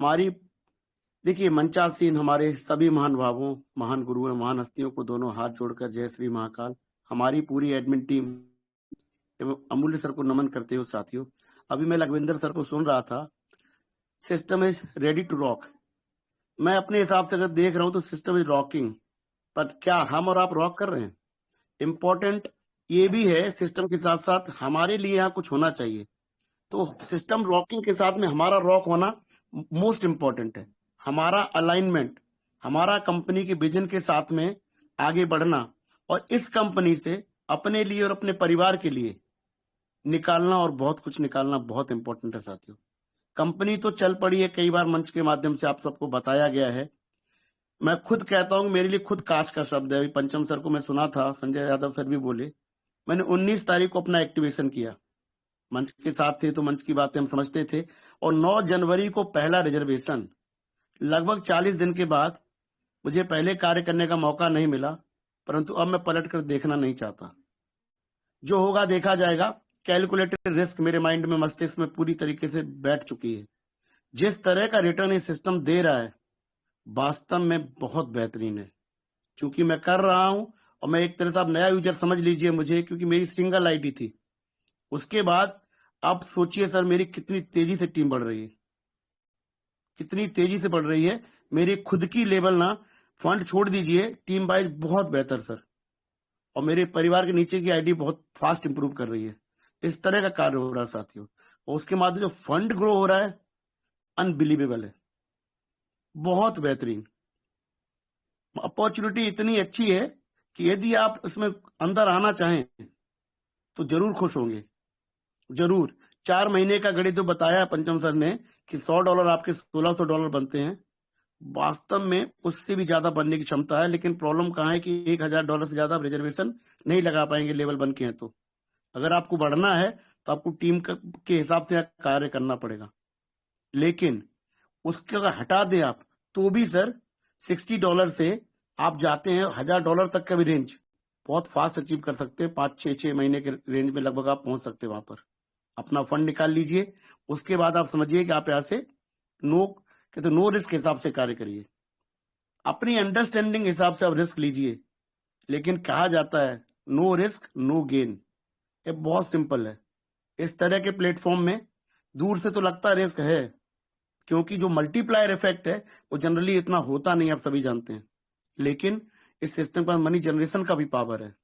हमारी देखिए मंचासीन हमारे सभी महान भावों, महान गुरुओं, महान हस्तियों को दोनों हाथ जोड़कर जय श्री महाकाल। हमारी पूरी एडमिन टीम एवं अमूल्य सर को नमन करते हुए साथियों, अभी मैं लखविंदर सर को सुन रहा था। System is ready to rock. मैं अपने हिसाब से अगर देख रहा हूं तो सिस्टम इज रॉकिंग, पर क्या हम और आप रॉक कर रहे हैं? इम्पोर्टेंट ये भी है, सिस्टम के साथ साथ हमारे लिए यहाँ कुछ होना चाहिए। तो सिस्टम रॉकिंग के साथ में हमारा रॉक होना मोस्ट इम्पोर्टेंट है। हमारा अलाइनमेंट, हमारा कंपनी के विजन के साथ में आगे बढ़ना और इस कंपनी से अपने लिए और अपने परिवार के लिए निकालना और बहुत कुछ निकालना बहुत इंपॉर्टेंट है साथियों। कंपनी तो चल पड़ी है, कई बार मंच के माध्यम से आप सबको बताया गया है। मैं खुद कहता हूं, मेरे लिए खुद काश का शब्द है। पंचम सर को मैं सुना था, संजय यादव सर भी बोले, मैंने 19 तारीख को अपना एक्टिवेशन किया। मंच के साथ थे तो मंच की बातें हम समझते थे। और 9 जनवरी को पहला रिजर्वेशन। लगभग 40 दिन के बाद मुझे पहले कार्य करने का मौका नहीं मिला, परंतु अब मैं पलट कर देखना नहीं चाहता। जो होगा देखा जाएगा। कैलकुलेटेड रिस्क मेरे माइंड में, मस्तिष्क में पूरी तरीके से बैठ चुकी है। जिस तरह का रिटर्न ये सिस्टम दे रहा है वास्तव में बहुत बेहतरीन है। क्योंकि मैं कर रहा हूं और मैं एक तरह से आप नया यूजर समझ लीजिए मुझे, क्योंकि मेरी सिंगल आईडी थी। उसके बाद आप सोचिए सर मेरी कितनी तेजी से टीम बढ़ रही है, कितनी तेजी से बढ़ रही है। मेरी खुद की लेवल ना, फंड छोड़ दीजिए, टीम वाइज बहुत बेहतर सर। और मेरे परिवार के नीचे की आईडी बहुत फास्ट इंप्रूव कर रही है। इस तरह का कार्य हो रहा है साथियों। और उसके बाद जो फंड ग्रो हो रहा है अनबिलीवेबल है, बहुत बेहतरीन। अपॉर्चुनिटी इतनी अच्छी है कि यदि आप इसमें अंदर आना चाहें तो जरूर खुश होंगे, जरूर। 4 महीने का गणित जो बताया पंचम सर ने कि $100 आपके $1600 बनते हैं, वास्तव में उससे भी ज्यादा बनने की क्षमता है। लेकिन प्रॉब्लम कहाँ है कि $1000 से ज्यादा आप रिजर्वेशन नहीं लगा पाएंगे लेवल बन के हैं तो। अगर आपको बढ़ना है तो आपको टीम के हिसाब से कार्य करना पड़ेगा। लेकिन उसके अगर हटा दें आप तो भी सर $60 से आप जाते हैं $1000 तक का भी रेंज बहुत फास्ट अचीव कर सकते हैं। 5-6 महीने के रेंज में लगभग आप पहुंच सकते हैं वहां पर। अपना फंड निकाल लीजिए, उसके बाद आप समझिए कि आप यहाँ से नो रिस्क हिसाब से कार्य करिए। अपनी अंडरस्टैंडिंग हिसाब से आप रिस्क लीजिए। लेकिन कहा जाता है नो रिस्क नो गेन। ये बहुत सिंपल है। इस तरह के प्लेटफॉर्म में दूर से तो लगता रिस्क है, क्योंकि जो मल्टीप्लायर इफेक्ट है वो जनरली इतना होता नहीं, आप सभी जानते हैं। लेकिन इस सिस्टम का मनी जनरेशन का भी पावर है,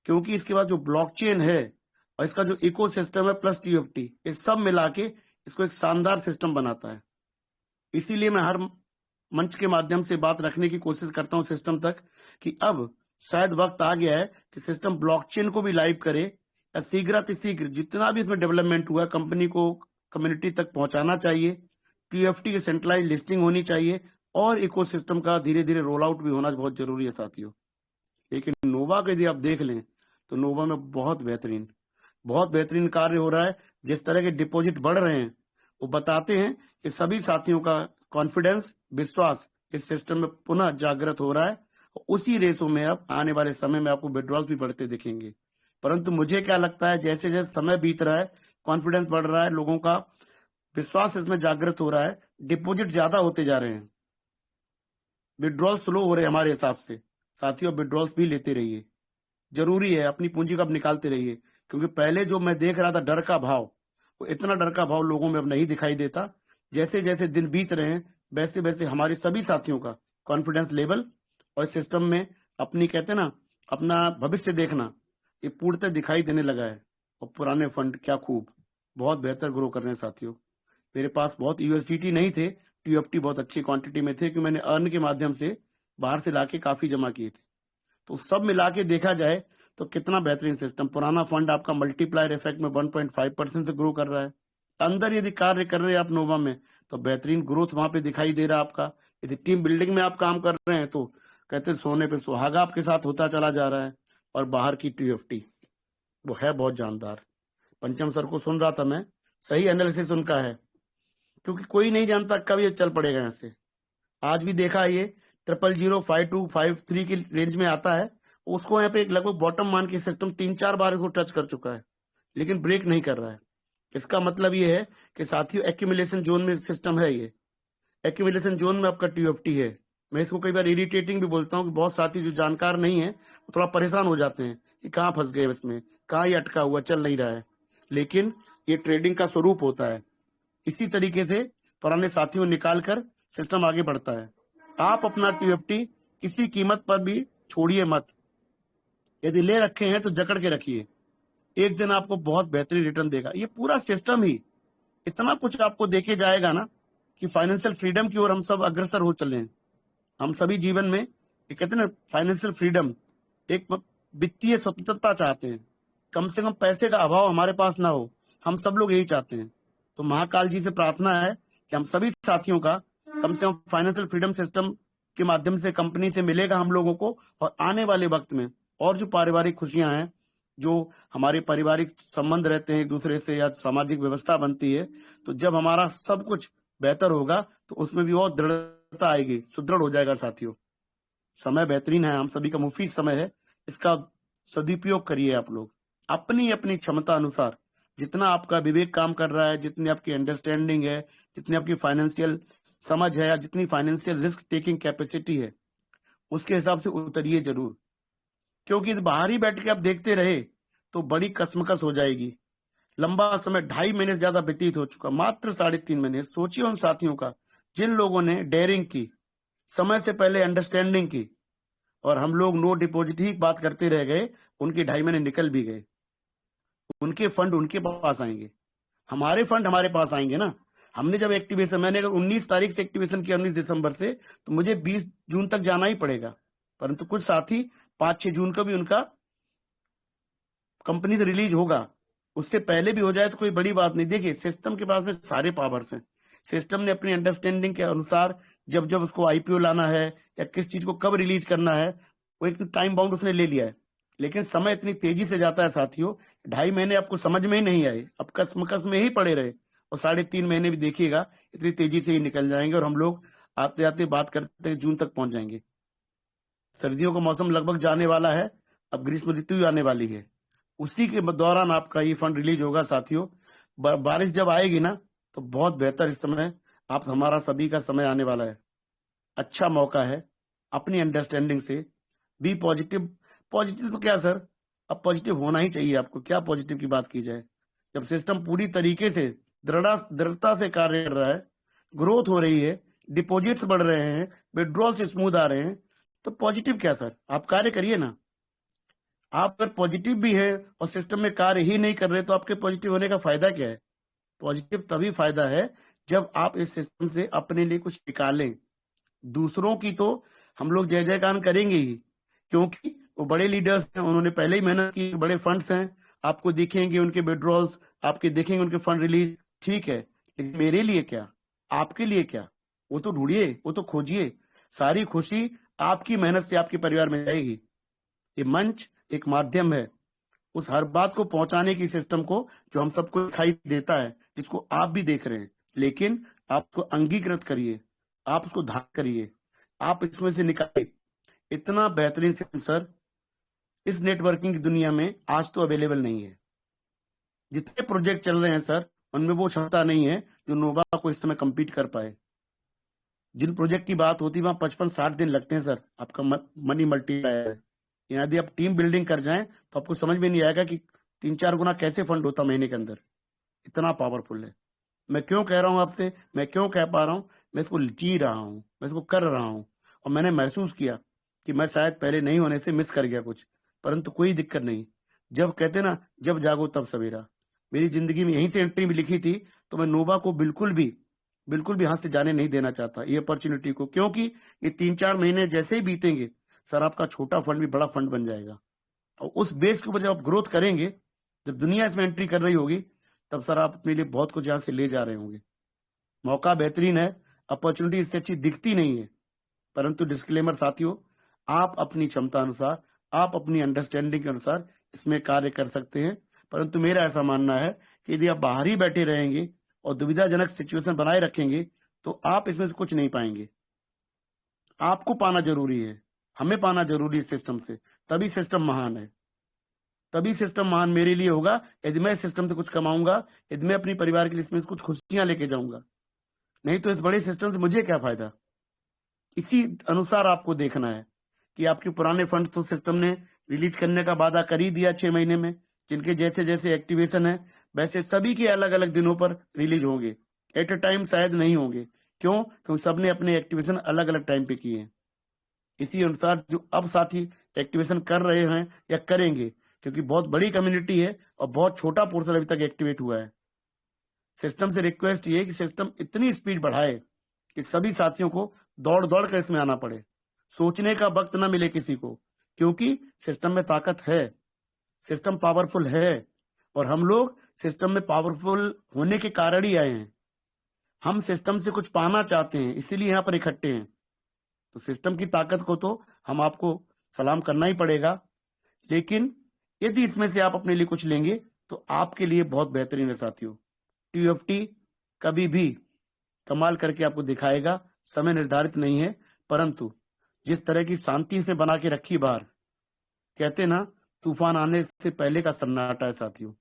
क्योंकि इसके बाद जो ब्लॉकचेन है और इसका जो इकोसिस्टम है प्लस टीएफटी, ये सब मिला के इसको एक शानदार सिस्टम बनाता है। इसीलिए मैं हर मंच के माध्यम से बात रखने की कोशिश करता हूं सिस्टम तक कि अब शायद वक्त आ गया है कि सिस्टम ब्लॉकचेन को भी लाइव करे, या शीघ्र जितना भी इसमें डेवलपमेंट हुआ कंपनी को कम्युनिटी तक पहुंचाना चाहिए। टीएफटी की सेंट्रलाइज लिस्टिंग होनी चाहिए और इकोसिस्टम का धीरे धीरे रोल आउट भी होना बहुत जरूरी है साथियों। लेकिन नोवा को यदि आप देख लें तो नोवा में बहुत बेहतरीन कार्य हो रहा है। जिस तरह के डिपॉजिट बढ़ रहे हैं वो बताते हैं कि सभी साथियों का कॉन्फिडेंस, विश्वास इस सिस्टम में पुनः जागृत हो रहा है। उसी रेसों में अब आने वाले समय में आपको विड्रॉल्स भी बढ़ते दिखेंगे। परंतु मुझे क्या लगता है, जैसे जैसे समय बीत रहा है, कॉन्फिडेंस बढ़ रहा है, लोगों का विश्वास इसमें जागृत हो रहा है, डिपॉजिट ज्यादा होते जा रहे हैं, विड्रॉल स्लो हो रहे हैं हमारे हिसाब से। साथियों विड्रॉल्स भी लेते रहिए, जरूरी है। अपनी पूंजी को अब निकालते रहिए, क्योंकि पहले जो मैं देख रहा था डर का भाव, वो इतना डर का भाव लोगों में अब नहीं दिखाई देता। जैसे जैसे दिन बीत रहे हैं वैसे वैसे हमारे सभी साथियों का कॉन्फिडेंस लेवल और इस सिस्टम में अपनी, कहते हैं ना, अपना भविष्य देखना, ये पूर्णतः दिखाई देने लगा है। और पुराने फंड क्या खूब बहुत बेहतर ग्रो कर रहे हैं साथियों। मेरे पास बहुत यूएसडीटी नहीं थे, टीएफटी बहुत अच्छी क्वांटिटी में थे, क्योंकि मैंने अर्न के माध्यम से बाहर से लाके काफी जमा किए थे। तो सब मिला के देखा जाए तो कितना बेहतरीन सिस्टम। पुराना फंड आपका मल्टीप्लायर इफेक्ट में 1.5% से ग्रो कर रहा है। अंदर यदि कार्य कर रहे हैं आप नोवा में तो बेहतरीन ग्रोथ वहां पे दिखाई दे रहा है आपका। यदि टीम बिल्डिंग में आप काम कर रहे हैं तो कहते हैं सोने पे सुहागा आपके साथ होता चला जा रहा है। और बाहर की टीएफटी वो है बहुत जानदार। पंचम सर को सुन रहा था मैं, सही एनालिसिस उनका है, क्योंकि कोई नहीं जानता कब ये चल पड़ेगा यहाँ से। आज भी देखा ये 0005253 की रेंज में आता है, उसको यहाँ पे एक लगभग बॉटम मान के सिस्टम 3-4 बार इसको टच कर चुका है, लेकिन ब्रेक नहीं कर रहा है। इसका मतलब ये है कि साथियों एक्यूमुलेशन जोन में सिस्टम है, ये एक्यूमुलेशन जोन में आपका टीएफटी है। मैं इसको कई बार इरिटेटिंग भी बोलता हूँ कि बहुत साथी जो जानकार नहीं है वो थोड़ा परेशान हो जाते हैं कि कहाँ फंस गए इसमें, कहाँ ये अटका हुआ चल नहीं रहा है, लेकिन ये ट्रेडिंग का स्वरूप होता है। इसी तरीके से पुराने साथियों निकाल कर सिस्टम आगे बढ़ता है। आप अपना टीएफटी किसी कीमत पर भी छोड़िए मत। यदि ले रखे हैं तो जकड़ के रखिए, एक दिन आपको बहुत बेहतरीन रिटर्न देगा। ये पूरा सिस्टम ही इतना कुछ आपको देके जाएगा ना कि फाइनेंशियल फ्रीडम की ओर हम सब अग्रसर हो चले हैं। हम सभी जीवन में ये कहते हैं ना फाइनेंशियल फ्रीडम, एक वित्तीय स्वतंत्रता चाहते हैं। कम से कम पैसे का अभाव हमारे पास ना हो, हम सब लोग यही चाहते हैं। तो महाकाल जी से प्रार्थना है कि हम सभी साथियों का कम से कम फाइनेंशियल फ्रीडम सिस्टम के माध्यम से कंपनी से मिलेगा हम लोगों को। और आने वाले वक्त में और जो पारिवारिक खुशियां हैं, जो हमारे पारिवारिक संबंध रहते हैं एक दूसरे से, या सामाजिक व्यवस्था बनती है, तो जब हमारा सब कुछ बेहतर होगा तो उसमें भी और दृढ़ता आएगी, सुदृढ़ हो जाएगा साथियों। समय बेहतरीन है, हम सभी का मुफीद समय है, इसका सदुपयोग करिए आप लोग अपनी अपनी क्षमता अनुसार। जितना आपका विवेक काम कर रहा है, जितनी आपकी अंडरस्टैंडिंग है, जितनी आपकी फाइनेंशियल समझ है, या जितनी फाइनेंशियल रिस्क टेकिंग कैपेसिटी है, उसके हिसाब से उतरिए जरूर। क्योंकि बाहर ही बैठ के आप देखते रहे तो बड़ी कसमकस हो जाएगी। लंबा समय 2.5 महीने से ज्यादा व्यतीत हो चुका, मात्र 3.5 महीने। सोचिए उन साथियों का जिन लोगों ने डेयरिंग की, समय से पहले अंडरस्टैंडिंग की, और हम लोग नो डिपॉजिट ही बात करते रह गए। उनके 2.5 महीने निकल भी गए, उनके फंड उनके पास आएंगे, हमारे फंड हमारे पास आएंगे ना। हमने जब एक्टिवेशन, मैंने अगर 19 तारीख से एक्टिवेशन किया, 19 दिसंबर से, तो मुझे 20 जून तक जाना ही पड़ेगा। परंतु कुछ साथी 5-6 जून को भी उनका कंपनी से रिलीज होगा, उससे पहले भी हो जाए तो कोई बड़ी बात नहीं। देखिए सिस्टम के पास में सारे पावर्स हैं। सिस्टम ने अपनी अंडरस्टैंडिंग के अनुसार जब जब उसको आईपीओ लाना है या किस चीज को कब रिलीज करना है, वो एक टाइम बाउंड उसने ले लिया है। लेकिन समय इतनी तेजी से जाता है साथियों, 2.5 महीने आपको समझ में ही नहीं आए, अब कसमकस में ही पड़े रहे, और 3.5 महीने भी देखिएगा इतनी तेजी से ही निकल जाएंगे, और हम लोग आते आते बात करते जून तक पहुंच जाएंगे। सर्दियों का मौसम लगभग जाने वाला है, अब ग्रीष्म ऋतु आने वाली है, उसी के दौरान आपका ये फंड रिलीज होगा साथियों। बारिश जब आएगी ना तो बहुत बेहतर, इस समय आप हमारा सभी का समय आने वाला है, अच्छा मौका है। अपनी अंडरस्टैंडिंग से बी पॉजिटिव। पॉजिटिव तो क्या सर, अब पॉजिटिव होना ही चाहिए आपको, क्या पॉजिटिव की बात की जाए। जब सिस्टम पूरी तरीके से दृढ़ता से कार्य कर रहा है, ग्रोथ हो रही है, डिपॉजिट्स बढ़ रहे हैं, विड्रॉल्स स्मूथ आ रहे हैं, तो पॉजिटिव क्या सर, आप कार्य करिए ना। आप अगर पॉजिटिव भी है और सिस्टम में कार्य ही नहीं कर रहे, तो आपके पॉजिटिव होने का फायदा क्या है। पॉजिटिव तभी फायदा है जब आप इस सिस्टम से अपने लिए कुछ निकालें। दूसरों की तो हम लोग जय जयकार करेंगे ही, क्योंकि वो बड़े लीडर्स हैं, उन्होंने पहले ही मेहनत की, बड़े फंड्स हैं, आपको दिखेंगे उनके विड्रॉल्स, आपके देखेंगे उनके फंड रिलीज, ठीक है। लेकिन मेरे लिए क्या, आपके लिए क्या, वो तो ढूंढिए, वो तो खोजिए। सारी खुशी आपकी मेहनत से आपके परिवार में जाएगी। ये मंच एक माध्यम है उस हर बात को पहुंचाने की, सिस्टम को, जो हम सबको दिखाई देता है, जिसको आप भी देख रहे हैं। लेकिन आप उसको अंगीकृत करिए, आप उसको धारण करिए, आप इसमें से निकालिए। इतना बेहतरीन सिस्टम सर इस नेटवर्किंग की दुनिया में आज तो अवेलेबल नहीं है। जितने प्रोजेक्ट चल रहे हैं सर, उनमें वो क्षमता नहीं है जो नोवा को इस समय compete कर पाए। जिन प्रोजेक्ट की बात होती है वहां 55-60 दिन लगते हैं सर, आपका मनी मल्टीप्लायर है। यदि आप टीम बिल्डिंग कर जाएं तो आपको समझ में नहीं आएगा कि 3-4 गुना कैसे फंड होता महीने के अंदर। इतना पावरफुल है। मैं क्यों कह रहा हूं आपसे, मैं क्यों कह पा रहा हूं, मैं इसको जी रहा हूं, मैं इसको कर रहा हूं, और मैंने महसूस किया कि मैं शायद पहले नहीं होने से मिस कर गया कुछ, परंतु कोई दिक्कत नहीं। जब कहते ना, जब जागो तब सवेरा, मेरी जिंदगी में यहीं से एंट्री भी लिखी थी, तो मैं नोवा को बिल्कुल भी हाथ से जाने नहीं देना चाहता ये अपॉर्चुनिटी को। क्योंकि ये 3-4 महीने जैसे ही बीतेंगे सर, आपका छोटा फंड भी बड़ा फंड बन जाएगा, और उस बेस के ऊपर जब आप ग्रोथ करेंगे, जब दुनिया इसमें एंट्री कर रही होगी, तब सर आप अपने लिए बहुत कुछ यहां से ले जा रहे होंगे। मौका बेहतरीन है, अपॉर्चुनिटी इससे अच्छी दिखती नहीं है। परंतु डिस्क्लेमर साथियों, आप अपनी क्षमता अनुसार, आप अपनी अंडरस्टैंडिंग के अनुसार इसमें कार्य कर सकते हैं। परंतु मेरा ऐसा मानना है कि यदि आप बाहर ही बैठे रहेंगे और दुविधाजनक सिचुएशन बनाए रखेंगे, तो आप इसमें से कुछ नहीं पाएंगे। आपको पाना जरूरी है, हमें पाना जरूरी है सिस्टम से, तभी सिस्टम महान है। तभी सिस्टम महान मेरे लिए होगा यदि मैं सिस्टम से कुछ कमाऊंगा, यदि मैं अपनी परिवार के लिए इसमें कुछ खुशियां लेके जाऊंगा। नहीं तो इस बड़े सिस्टम से मुझे क्या फायदा। इसी अनुसार आपको देखना है कि आपके पुराने फंड तो सिस्टम ने रिलीज करने का वादा कर ही दिया 6 महीने में, जिनके जैसे जैसे एक्टिवेशन है वैसे सभी के अलग अलग दिनों पर रिलीज होंगे, एट अ टाइम शायद नहीं होंगे। क्यों? क्योंकि सबने अपने एक्टिवेशन अलग अलग टाइम पे किए हैं। इसी अनुसार जो अब साथी एक्टिवेशन कर रहे हैं या करेंगे, क्योंकि बहुत बड़ी कम्युनिटी है और बहुत छोटा पोर्शन अभी तक एक्टिवेट हुआ है, सिस्टम से रिक्वेस्ट ये है कि सिस्टम इतनी स्पीड बढ़ाए कि सभी साथियों को दौड़ दौड़ कर इसमें आना पड़े, सोचने का वक्त ना मिले किसी को, क्योंकि सिस्टम में ताकत है, सिस्टम पावरफुल है और हम लोग सिस्टम में पावरफुल होने के कारण ही आए हैं। हम सिस्टम से कुछ पाना चाहते हैं, इसीलिए यहाँ पर इकट्ठे हैं। तो सिस्टम की ताकत को तो हम आपको सलाम करना ही पड़ेगा, लेकिन यदि इसमें से आप अपने लिए कुछ लेंगे तो आपके लिए बहुत बेहतरीन है साथियों। TUFT कभी भी कमाल करके आपको दिखाएगा। समय निर्धारित नहीं है, परंतु जिस तरह की शांति इसने बना के रखी बाहर, कहते ना तूफान आने से पहले का सन्नाटा है साथियों।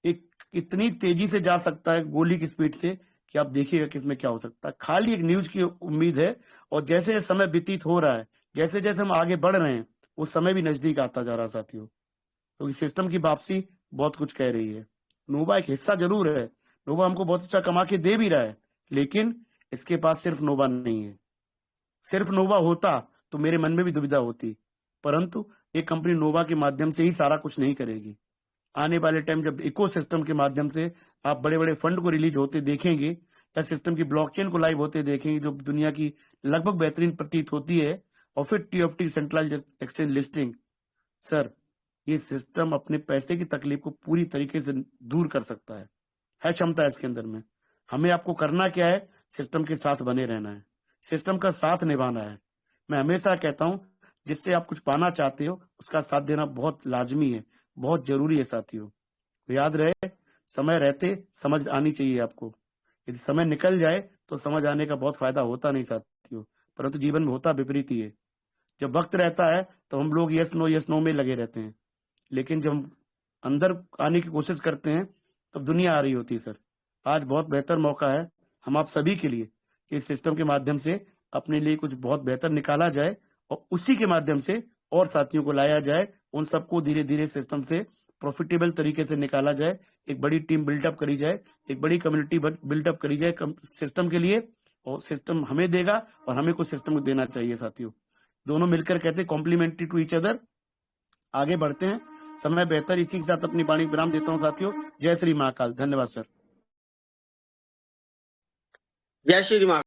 एक इतनी तेजी से जा सकता है गोली की स्पीड से कि आप देखिएगा किसमें क्या हो सकता है। खाली एक न्यूज की उम्मीद है और जैसे जैसे समय व्यतीत हो रहा है, जैसे जैसे हम आगे बढ़ रहे हैं, वो समय भी नजदीक आता जा रहा है साथियों। क्योंकि सिस्टम की वापसी बहुत कुछ कह रही है। नोवा एक हिस्सा जरूर है, नोवा हमको बहुत अच्छा कमा के दे भी रहा है, लेकिन इसके पास सिर्फ नोवा नहीं है। सिर्फ नोवा होता तो मेरे मन में भी दुविधा होती, परंतु ये कंपनी नोवा के माध्यम से ही सारा कुछ नहीं करेगी। आने वाले टाइम जब इकोसिस्टम के माध्यम से आप बड़े बड़े फंड को रिलीज होते देखेंगे या सिस्टम की ब्लॉकचेन को लाइव होते देखेंगे, जो दुनिया की लगभग बेहतरीन प्रतीत होती है, और फिर TUFT centralised exchange listing, sir ये सिस्टम अपने पैसे की तकलीफ को पूरी तरीके से दूर कर सकता है क्षमता इसके अंदर में। हमें आपको करना क्या है? सिस्टम के साथ बने रहना है, सिस्टम का साथ निभाना है। मैं हमेशा कहता हूं जिससे आप कुछ पाना चाहते हो उसका साथ देना बहुत लाजमी है, बहुत जरूरी है साथियों। तो याद रहे, समय रहते समझ आनी चाहिए आपको। यदि समय निकल जाए तो समझ आने का बहुत फायदा होता नहीं साथियों, परंतु जीवन में होता विपरीत ही है। जब वक्त रहता है तो हम लोग यस नो में लगे रहते हैं, लेकिन जब हम अंदर आने की कोशिश करते हैं तब दुनिया आ रही होती है सर। आज बहुत बेहतर मौका है हम आप सभी के लिए कि इस सिस्टम के माध्यम से अपने लिए कुछ बहुत बेहतर निकाला जाए और उसी के माध्यम से और साथियों को लाया जाए, उन सबको धीरे धीरे सिस्टम से प्रॉफिटेबल तरीके से निकाला जाए, एक बड़ी टीम बिल्डअप करी जाए, एक बड़ी कम्युनिटी बिल्डअप करी जाए सिस्टम के लिए, और सिस्टम हमें देगा और हमें कुछ सिस्टम को देना चाहिए साथियों। दोनों मिलकर कहते हैं कॉम्प्लीमेंट्री टू ईच अदर। आगे बढ़ते हैं, समय बेहतर। इसी के साथ अपनी वाणी विराम देता हूँ साथियों। जय श्री महाकाल। धन्यवाद सर। जय श्री महाकाल।